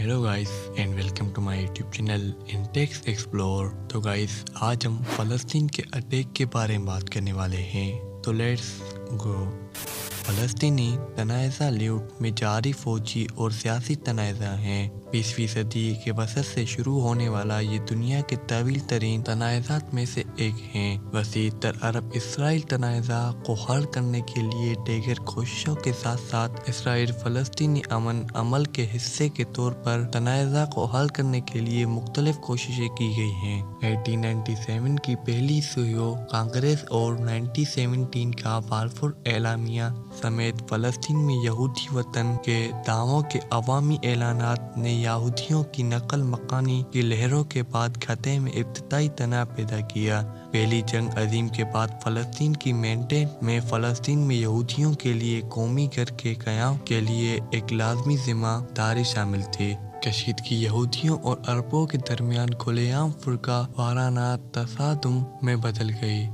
Hello guys and welcome to my YouTube channel Intex explore. तो guys आज हम फ़लस्तीन के अटैक के बारे में बात करने वाले हैं, तो लेट्स गो। फ़लस्तीनी तनाज़ा ल्यूट में जारी फौजी और सियासी तनाज़ा हैं। 20वीं सदी के वसत से शुरू होने वाला ये दुनिया के तवील तरीन तनाज़ात में से एक हैं। वसी तर अरब इसराइल तनाज़ा को हल करने के लिए दीगर कोशिशों के साथ साथ इसराइल फ़लस्तीनी अमन अमल के हिस्से के तौर पर तनाज़ा को हल करने के लिए मुख्तलिफ कोशिशें की गई हैं। 1897 की पहली सुयो कांग्रेस और 1917 का बाल्फोर एलामिया समेत फ़लस्तीन में यहूदी वतन के दावों के अवामी ऐलानात ने यहूदियों की नकल मकानी की लहरों के बाद खत्े में इब्तिदाई तनाव पैदा किया। पहली जंग अजीम के बाद फ़लस्तीन की मेंटेन में फ़लस्तीन में यहूदियों के लिए कौमी घर के क़याम के लिए एक लाजमी ज़िम्मेदारी शामिल थी। कशीदगी यहूदियों और अरबों के दरमियान खुलेआम फुरका वाराना तसादुम में बदल गई।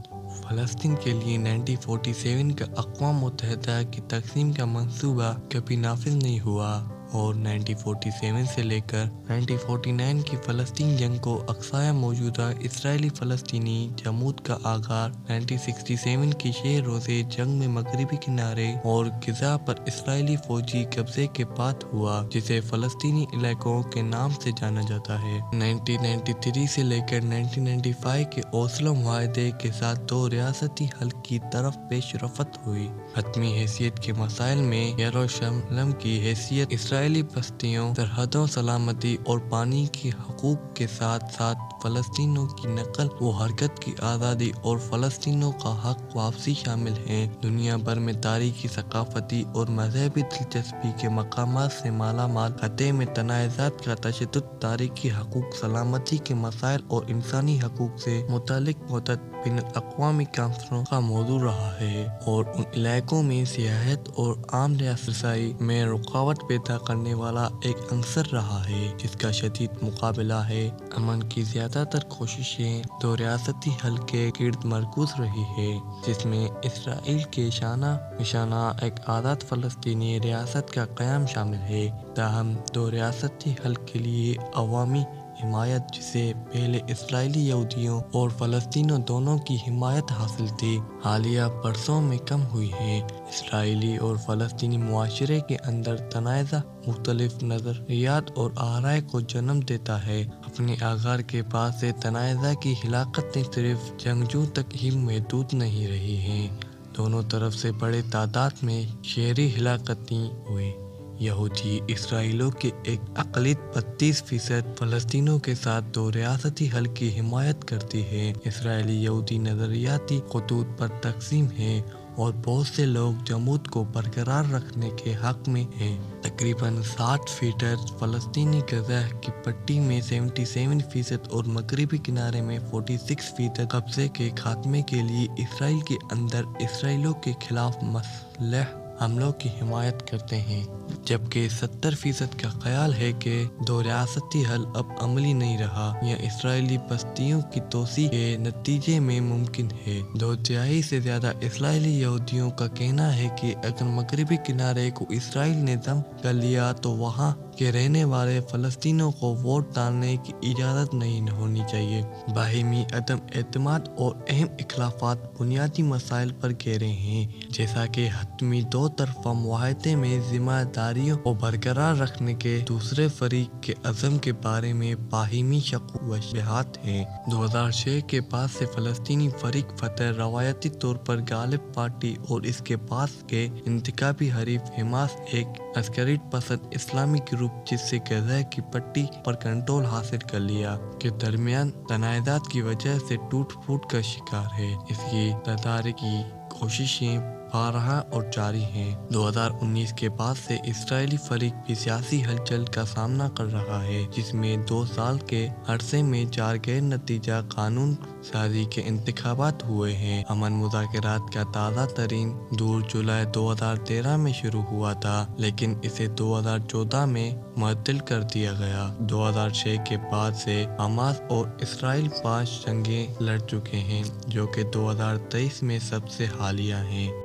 फ़लस्तीन के लिए 1947 का अक़वाम मुत्तहिदा की तक़सीम का मंसूबा कभी नाफिज नहीं हुआ और 1947 से लेकर 1949 की फ़लस्तीन जंग को अक्साया मौजूदा इसराइली फ़लस्तीनी जमूद का आगाज़ 1967 की 6 रोज़े जंग में मगरिबी किनारे और ग़ज़ा पर इसराइली फ़ौजी कब्ज़े के बाद हुआ, जिसे फ़लस्तीनी इलाकों के नाम से जाना जाता है। 1993 से लेकर 1995 के ओस्लो मुआहदे के साथ दो रियासती हल की तरफ पेशरफ़्त हुई। हतमी हैसियत के मसाइल में यरूशलेम की हैसियत, इसराइली बस्तियों, सरहदों, सलामती और पानी की हकूक़ के साथ साथ फ़लस्तीनियों की नकल व हरकत की आज़ादी और फ़लस्तीनियों का हक वापसी शामिल हैं। दुनिया भर में तारीख़ी, सकाफ़ती और मजहबी दिलचस्पी के मकामात से माला माल खत्े में तनाज़ात का तशद्दुद तारीख़ी हकूक़, सलामती के मसाइल और इंसानी हकूक़ से मुतालिक मुतअद्दिद बैनुल-अक़वामी काउंसिलों का मौजू रहा है और उन इलाकों में सियाहत और आम रसाई में रुकावट पैदा करने वाला एक अंसर रहा है, जिसका शदीद मुकाबला है। अमन की ज़्यादातर कोशिशें दो रियासती हल के गिर्द मरकूज़ रही है, जिसमें इसराइल के शाना निशाना एक आज़ाद फ़लस्तीनी रियासत का क़याम शामिल है। ताहम दो रियासती हल के लिए अवामी हिमायत, जिसे पहले इसराइली यहूदियों और फ़लस्तीनियों दोनों की हिमायत हासिल थी, हालिया बरसों में कम हुई है। इसराइली और फ़लस्तीनी मुआशरे के अंदर तनाज़ा मुख्तलिफ नज़रियात और आराय को जन्म देता है। अपने आगार के बाद से तनाज़ा की हिलाकतें सिर्फ जंगजू तक ही महदूद नहीं रही हैं। दोनों तरफ से बड़े तादाद में शहरी हिलाकतें हुई। यहूदी इसराइलियों के एक अक़लियत 32% फ़लस्तीनियों के साथ दो रियासती हल की हिमायत करती है। इसराइली यहूदी नज़रियाती खतूत पर तक़सीम है और बहुत से लोग जमूद को बरकरार रखने के हक़ में हैं। तकरीबन 60% फ़लस्तीनी ग़ज़ा की पट्टी में 77% और मगरिबी किनारे में 46% कब्ज़े के खात्मे के लिए इसराइल के अंदर इसराइलियों के खिलाफ मसलह हमलों की हिमायत करते हैं, जबकि 70% का ख्याल है कि दो रियासती हल अब अमली नहीं रहा या इसराइली बस्तियों की तोसी के नतीजे में मुमकिन है। 2/3 से ज़्यादा इसराइली यहूदियों का कहना है कि अगर मगरिबी किनारे को इसराइल ने दम कर लिया तो वहाँ के रहने वाले फ़लस्तीनियों को वोट डालने की इजाज़त नहीं होनी चाहिए। बाहिमी अदम एतमाद और अहम इख्लाफात बुनियादी मसाइल पर घेरे हैं, जैसा कि हतमी दो तरफ़ा मुआहदे में ज़िम्मेदारियों को बरकरार रखने के दूसरे फरीक के अज़म के बारे में बाहिमी शक व शुबहात हैं। 2006 के बाद से फ़लस्तीनी फरीक फतह रवायती तौर पर गालिब पार्टी और इसके पास के इंतखाबी हरीफ हमास, एक अस्करी पसंद इस्लामी ग्रुप जिससे ग़ज़ा की पट्टी पर कंट्रोल हासिल कर लिया, के दरमियान तनाज़ात की वजह से टूट फूट का शिकार है। इसकी तदारी की कोशिशें बारहा और जारी हैं। 2019 के बाद से इसराइली फरीक भी सियासी हलचल का सामना कर रहा है, जिसमें 2 साल के अरसे में 4 गैर नतीजा कानून साजी के इंतखाबात हुए हैं। अमन मुज़ाकरात का ताज़ा तरीन दौर जुलाई 2013 में शुरू हुआ था, लेकिन इसे 2014 में मुअत्तल कर दिया गया। 2006 के बाद से हमास और इसराइल 5 जंगें लड़ चुके हैं, जो कि 2023 में सबसे हालिया हैं।